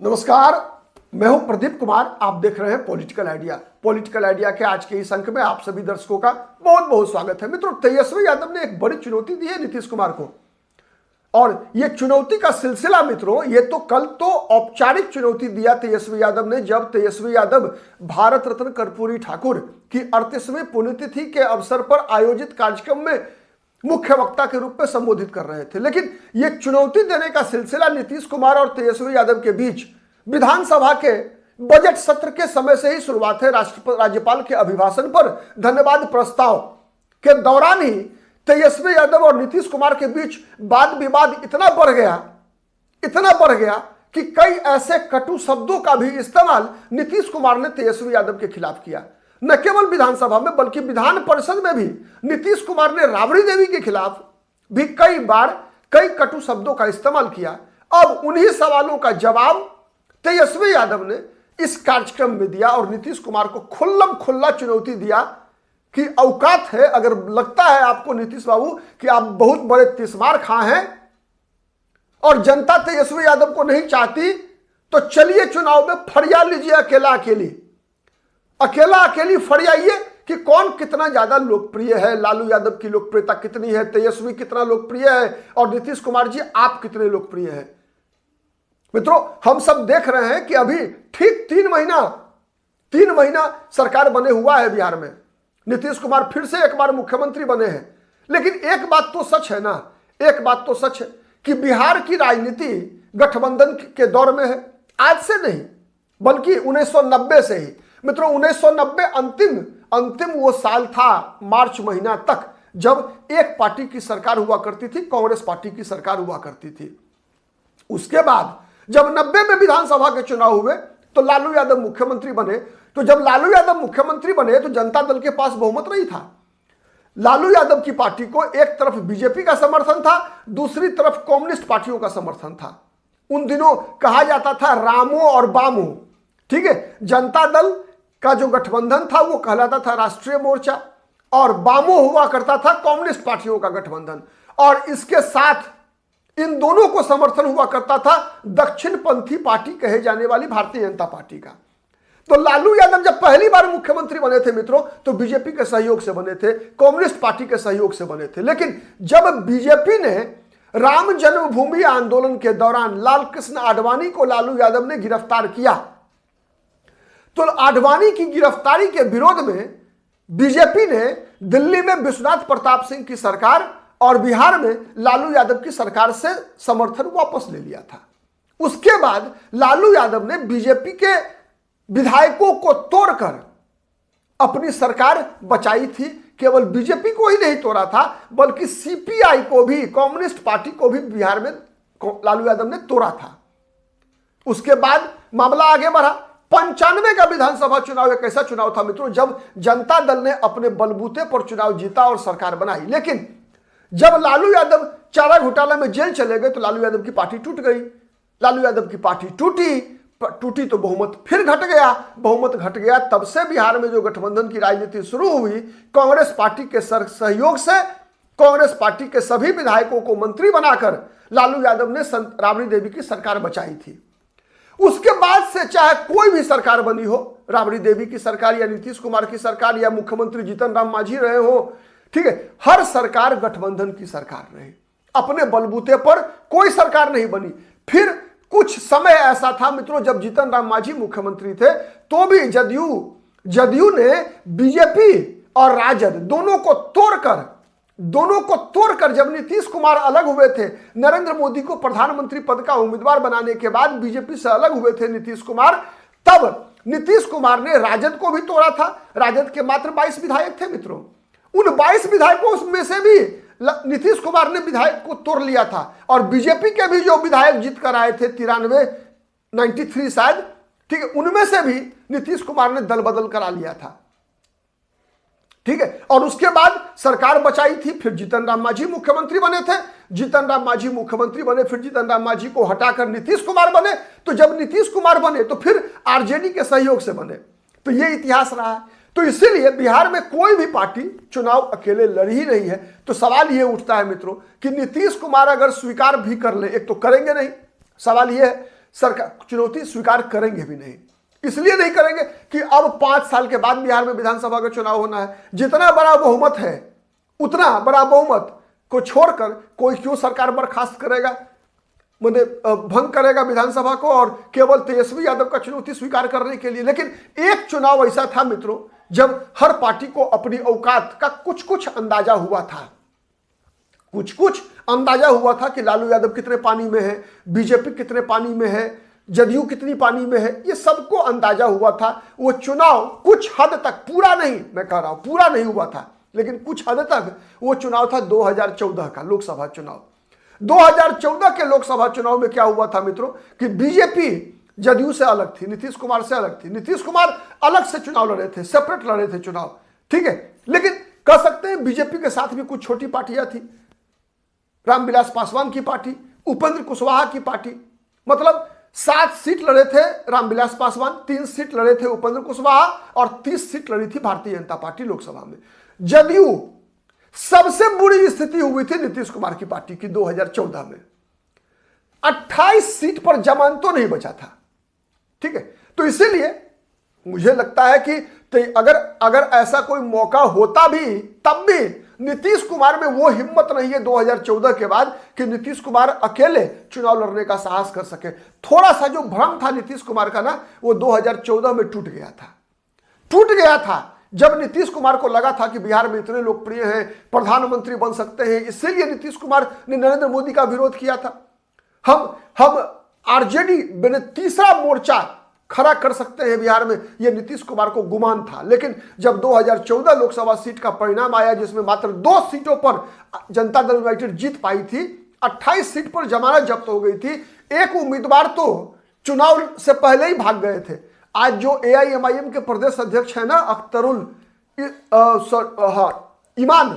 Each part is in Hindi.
नमस्कार, मैं हूं प्रदीप कुमार। आप देख रहे हैं पॉलिटिकल आइडिया। पॉलिटिकल आइडिया के आज के इस अंक में आप सभी दर्शकों का बहुत बहुत स्वागत है। मित्रों, तेजस्वी यादव ने एक बड़ी चुनौती दी है नीतीश कुमार को, और यह चुनौती का सिलसिला मित्रों, ये तो कल तो औपचारिक चुनौती दिया तेजस्वी यादव ने, जब तेजस्वी यादव भारत रत्न कर्पूरी ठाकुर की 38वीं पुण्यतिथि के अवसर पर आयोजित कार्यक्रम में मुख्य वक्ता के रूप में संबोधित कर रहे थे। लेकिन यह चुनौती देने का सिलसिला नीतीश कुमार और तेजस्वी यादव के बीच विधानसभा के बजट सत्र के समय से ही शुरुआत है। राज्यपाल के अभिभाषण पर धन्यवाद प्रस्ताव के दौरान ही तेजस्वी यादव और नीतीश कुमार के बीच वाद विवाद इतना बढ़ गया कि कई ऐसे कटु शब्दों का भी इस्तेमाल नीतीश कुमार ने तेजस्वी यादव के खिलाफ किया। न केवल विधानसभा में बल्कि विधान परिषद में भी नीतीश कुमार ने राबड़ी देवी के खिलाफ भी कई कटु शब्दों का इस्तेमाल किया। अब उन्हीं सवालों का जवाब तेजस्वी यादव ने इस कार्यक्रम में दिया और नीतीश कुमार को खुल्लम खुल्ला चुनौती दिया कि औकात है, अगर लगता है आपको नीतीश बाबू कि आप बहुत बड़े तिस्मार खां हैं और जनता तेजस्वी यादव को नहीं चाहती, तो चलिए चुनाव में फरिया लीजिए अकेली फरियाइए कि कौन कितना ज्यादा लोकप्रिय है। लालू यादव की लोकप्रियता कितनी है, तेजस्वी कितना लोकप्रिय है और नीतीश कुमार जी आप कितने लोकप्रिय हैं। मित्रों, हम सब देख रहे हैं कि अभी ठीक 3 महीना सरकार बने हुआ है बिहार में। नीतीश कुमार फिर से एक बार मुख्यमंत्री बने हैं। लेकिन एक बात तो सच है कि बिहार की राजनीति गठबंधन के दौर में है। आज से नहीं बल्कि 1990 से ही। मित्रों, 1990 अंतिम वो साल था, मार्च महीना तक, जब एक पार्टी की सरकार हुआ करती थी, कांग्रेस पार्टी की सरकार हुआ करती थी। उसके बाद जब 90 में विधानसभा के चुनाव हुए तो लालू यादव मुख्यमंत्री बने। तो जब लालू यादव मुख्यमंत्री बने तो जनता दल के पास बहुमत नहीं था। लालू यादव की पार्टी को एक तरफ बीजेपी का समर्थन था, दूसरी तरफ कम्युनिस्ट पार्टियों का समर्थन था। उन दिनों कहा जाता था रामो और बामो। ठीक है, जनता दल का जो गठबंधन था वो कहलाता था राष्ट्रीय मोर्चा और बामो हुआ करता था कम्युनिस्ट पार्टियों का गठबंधन, और इसके साथ इन दोनों को समर्थन हुआ करता था दक्षिणपंथी पार्टी कहे जाने वाली भारतीय जनता पार्टी का। तो लालू यादव जब पहली बार मुख्यमंत्री बने थे मित्रों, तो बीजेपी के सहयोग से बने थे, कम्युनिस्ट पार्टी के सहयोग से बने थे। लेकिन जब बीजेपी ने राम जन्मभूमि आंदोलन के दौरान लाल कृष्ण आडवाणी को लालू यादव ने गिरफ्तार किया, तो आडवाणी की गिरफ्तारी के विरोध में बीजेपी ने दिल्ली में विश्वनाथ प्रताप सिंह की सरकार और बिहार में लालू यादव की सरकार से समर्थन वापस ले लिया था। उसके बाद लालू यादव ने बीजेपी के विधायकों को तोड़कर अपनी सरकार बचाई थी। केवल बीजेपी को ही नहीं तोड़ा था बल्कि सीपीआई को भी, कम्युनिस्ट पार्टी को भी बिहार में लालू यादव ने तोड़ा था। उसके बाद मामला आगे बढ़ा। 95 का विधानसभा चुनाव एक ऐसा चुनाव था मित्रों जब जनता दल ने अपने बलबूते पर चुनाव जीता और सरकार बनाई। लेकिन जब लालू यादव चारा घोटाला में जेल चले गए तो लालू यादव की पार्टी टूट गई। लालू यादव की पार्टी टूटी तो बहुमत फिर घट गया। तब से बिहार में जो गठबंधन की राजनीति शुरू हुई, कांग्रेस पार्टी के सहयोग से कांग्रेस पार्टी के सभी विधायकों को मंत्री बनाकर लालू यादव ने राबड़ी देवी की सरकार बचाई थी। उसके बाद से चाहे कोई भी सरकार बनी हो, राबड़ी देवी की सरकार या नीतीश कुमार की सरकार या मुख्यमंत्री जीतन राम मांझी रहे हो, ठीक है, हर सरकार गठबंधन की सरकार रही। अपने बलबूते पर कोई सरकार नहीं बनी। फिर कुछ समय ऐसा था मित्रों जब जीतन राम मांझी मुख्यमंत्री थे तो भी जदयू ने बीजेपी और राजद दोनों को तोड़कर जब नीतीश कुमार अलग हुए थे, नरेंद्र मोदी को प्रधानमंत्री पद का उम्मीदवार बनाने के बाद बीजेपी से अलग हुए थे नीतीश कुमार, तब नीतीश कुमार ने राजद को भी तोड़ा था। राजद के मात्र 22 विधायक थे मित्रों। उन 22 विधायकों में से भी नीतीश कुमार ने विधायक को तोड़ लिया था, और बीजेपी के भी जो विधायक जीत कर आए थे 93 शायद, ठीक है, उनमें से भी नीतीश कुमार ने दल बदल करा लिया था। ठीक है, और उसके बाद सरकार बचाई थी। फिर जीतन राम मांझी मुख्यमंत्री बने थे। जीतन राम मांझी मुख्यमंत्री बने, फिर जीतन राम मांझी को हटाकर नीतीश कुमार बने। तो जब नीतीश कुमार बने तो फिर आरजेडी के सहयोग से बने। तो ये इतिहास रहा है। तो इसीलिए बिहार में कोई भी पार्टी चुनाव अकेले लड़ ही नहीं है। तो सवाल ये उठता है मित्रों कि नीतीश कुमार अगर स्वीकार भी कर ले, एक तो करेंगे नहीं, सवाल ये है सरकार चुनौती स्वीकार करेंगे भी नहीं। इसलिए नहीं करेंगे कि अब 5 साल के बाद बिहार में विधानसभा का चुनाव होना है, जितना बड़ा बहुमत है उतना बड़ा बहुमत को छोड़कर कोई क्यों सरकार बर्खास्त करेगा, भंग करेगा विधानसभा को, और केवल तेजस्वी यादव का चुनौती स्वीकार करने के लिए। लेकिन एक चुनाव ऐसा था मित्रों जब हर पार्टी को अपनी औकात का कुछ कुछ अंदाजा हुआ था, कुछ कुछ अंदाजा हुआ था कि लालू यादव कितने पानी में है, बीजेपी कितने पानी में है, जदयू कितनी पानी में है, ये सबको अंदाजा हुआ था। वो चुनाव कुछ हद तक, पूरा नहीं मैं कह रहा हूं, पूरा नहीं हुआ था, लेकिन कुछ हद तक वो चुनाव था 2014 का लोकसभा चुनाव। 2014 के लोकसभा चुनाव में क्या हुआ था मित्रों कि बीजेपी जदयू से अलग थी, नीतीश कुमार से अलग थी। नीतीश कुमार अलग से चुनाव लड़े थे, सेपरेट लड़े थे चुनाव, ठीक है। लेकिन कह सकते हैं बीजेपी के साथ भी कुछ छोटी पार्टियां थी, रामविलास पासवान की पार्टी, उपेंद्र कुशवाहा की पार्टी, मतलब 7 सीट लड़े थे रामविलास पासवान, 3 सीट लड़े थे उपेंद्र कुशवाहा और 30 सीट लड़ी थी भारतीय जनता पार्टी लोकसभा में। जदयू सबसे बुरी स्थिति हुई थी नीतीश कुमार की पार्टी की 2014 में, 28 सीट पर जमानत तो नहीं बचा था, ठीक है। तो इसीलिए मुझे लगता है कि अगर ऐसा कोई मौका होता भी, तब भी नीतीश कुमार में वो हिम्मत नहीं है 2014 के बाद कि नीतीश कुमार अकेले चुनाव लड़ने का साहस कर सके। थोड़ा सा जो भ्रम था नीतीश कुमार का ना, वो 2014 में टूट गया था जब नीतीश कुमार को लगा था कि बिहार में इतने लोकप्रिय हैं, प्रधानमंत्री बन सकते हैं। इसीलिए नीतीश कुमार ने नरेंद्र मोदी का विरोध किया था। हम आरजेडी में तीसरा मोर्चा खड़ा कर सकते हैं बिहार में, यह नीतीश कुमार को गुमान था। लेकिन जब 2014 लोकसभा सीट का परिणाम आया, जिसमें मात्र 2 सीटों पर जनता दल यूनाइटेड जीत पाई थी, 28 सीट पर जमानत जब्त हो गई थी, एक उम्मीदवार तो चुनाव से पहले ही भाग गए थे। आज जो AIMIM के प्रदेश अध्यक्ष है ना, ईमान,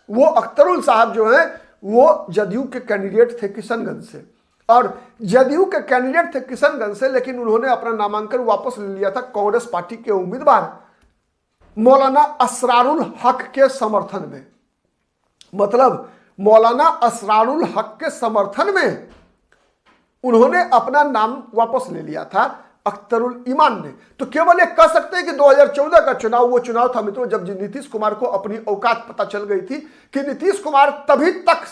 वो अख्तरुल साहब जो है वो जदयू के कैंडिडेट थे किशनगंज से, और जदयू के कैंडिडेट थे किशनगंज से, लेकिन उन्होंने अपना नामांकन वापस ले लिया था कांग्रेस पार्टी के उम्मीदवार मौलाना असरारुल हक के समर्थन में। मतलब मौलाना असरारुल हक के समर्थन में उन्होंने अपना नाम वापस ले लिया था अख्तरुल ईमान ने। तो केवल एक कह सकते हैं कि 2014 का चुनाव वो चुनाव था मित्रों जब नीतीश कुमार को अपनी औकात पता चल गई थी कि नीतीश कुमार तभी तक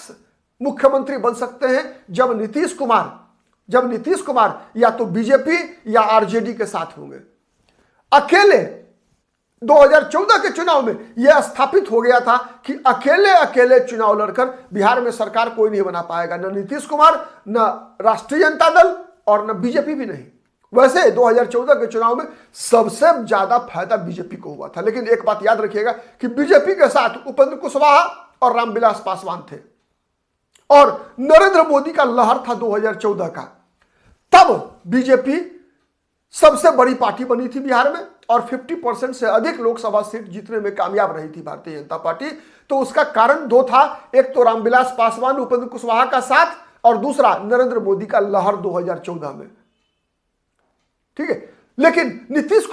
मुख्यमंत्री बन सकते हैं जब नीतीश कुमार या तो बीजेपी या आरजेडी के साथ होंगे। अकेले 2014 के चुनाव में यह स्थापित हो गया था कि अकेले चुनाव लड़कर बिहार में सरकार कोई नहीं बना पाएगा, न नीतीश कुमार, न राष्ट्रीय जनता दल और न बीजेपी भी नहीं। वैसे 2014 के चुनाव में सबसे ज्यादा फायदा बीजेपी को हुआ था। लेकिन एक बात याद रखिएगा कि बीजेपी के साथ उपेंद्र कुशवाहा और रामविलास पासवान थे और नरेंद्र मोदी का लहर था 2014 का। तब बीजेपी सबसे बड़ी पार्टी बनी थी बिहार में और 50% से अधिक लोकसभा सीट जीतने में कामयाब रही थी भारतीय जनता पार्टी। तो उसका कारण 2 था, एक तो रामविलास पासवान उपेंद्र कुशवाहा का साथ और दूसरा नरेंद्र मोदी का लहर 2014 में, ठीक है। लेकिन नीतीश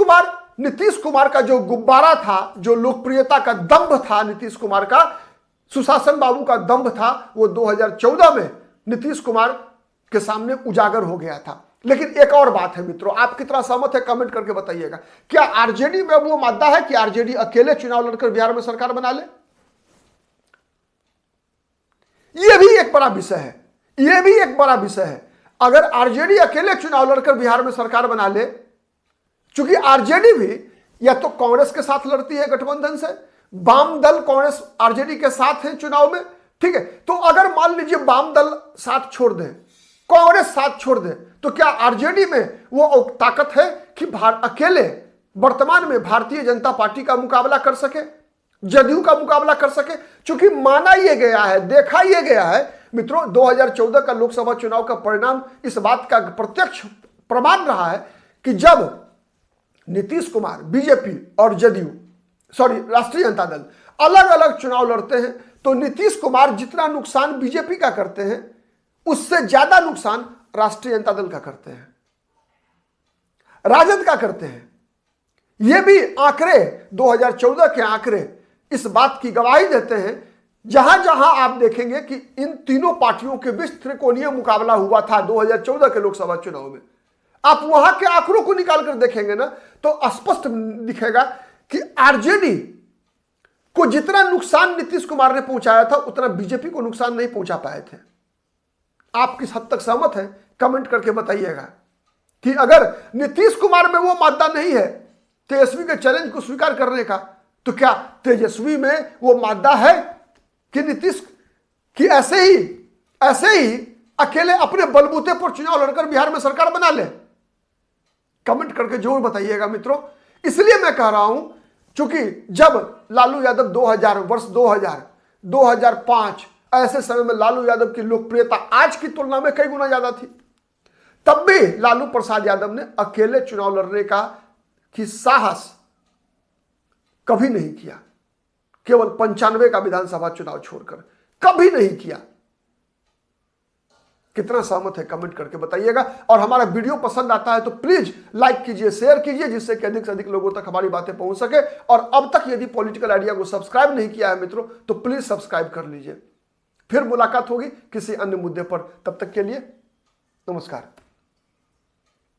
कुमार का जो गुब्बारा था, जो लोकप्रियता का दंभ था, नीतीश कुमार का सुशासन बाबू का दंभ था, वो 2014 में नीतीश कुमार के सामने उजागर हो गया था। लेकिन एक और बात है मित्रों, आप कितना सहमत है कमेंट करके बताइएगा। क्या आरजेडी में वो मादा है कि आरजेडी अकेले चुनाव लड़कर बिहार में सरकार बना ले? यह भी एक बड़ा विषय है। अगर आरजेडी अकेले चुनाव लड़कर बिहार में सरकार बना ले, चूंकि आरजेडी भी या तो कांग्रेस के साथ लड़ती है गठबंधन से, वाम दल कांग्रेस आरजेडी के साथ है चुनाव में, ठीक है। तो अगर मान लीजिए वाम दल साथ छोड़ दे, कांग्रेस साथ छोड़ दे, तो क्या आरजेडी में वो ताकत है कि अकेले वर्तमान में भारतीय जनता पार्टी का मुकाबला कर सके, जदयू का मुकाबला कर सके? चूंकि माना यह गया है, देखा यह गया है मित्रों, 2014 का लोकसभा चुनाव का परिणाम इस बात का प्रत्यक्ष प्रमाण रहा है कि जब नीतीश कुमार, बीजेपी और राष्ट्रीय जनता दल अलग अलग चुनाव लड़ते हैं तो नीतीश कुमार जितना नुकसान बीजेपी का करते हैं उससे ज्यादा नुकसान राष्ट्रीय जनता दल का करते हैं, राजद का करते हैं। ये भी आंकड़े, 2014 के आंकड़े इस बात की गवाही देते हैं जहां जहां आप देखेंगे कि इन तीनों पार्टियों के बीच त्रिकोणीय मुकाबला हुआ था 2014 के लोकसभा चुनाव में, आप वहां के आंकड़ों को निकाल कर देखेंगे ना तो स्पष्ट दिखेगा कि आरजेडी को जितना नुकसान नीतीश कुमार ने पहुंचाया था उतना बीजेपी को नुकसान नहीं पहुंचा पाए थे। आप किस हद तक सहमत हैं कमेंट करके बताइएगा कि अगर नीतीश कुमार में वो मादा नहीं है तेजस्वी के चैलेंज को स्वीकार करने का, तो क्या तेजस्वी में वो मादा है कि नीतीश की ऐसे ही अकेले अपने बलबूते पर चुनाव लड़कर बिहार में सरकार बना ले? कमेंट करके जरूर बताइएगा मित्रों। इसलिए मैं कह रहा हूं, क्योंकि जब लालू यादव 2005 ऐसे समय में लालू यादव की लोकप्रियता आज की तुलना में कई गुना ज्यादा थी, तब भी लालू प्रसाद यादव ने अकेले चुनाव लड़ने की साहस कभी नहीं किया, केवल 95 का विधानसभा चुनाव छोड़कर कभी नहीं किया। कितना सहमत है कमेंट करके बताइएगा। और हमारा वीडियो पसंद आता है तो प्लीज लाइक कीजिए, शेयर कीजिए, जिससे कि अधिक से अधिक लोगों तक हमारी बातें पहुंच सके। और अब तक यदि पॉलिटिकल आइडिया को सब्सक्राइब नहीं किया है मित्रों तो प्लीज सब्सक्राइब कर लीजिए। फिर मुलाकात होगी किसी अन्य मुद्दे पर, तब तक के लिए नमस्कार।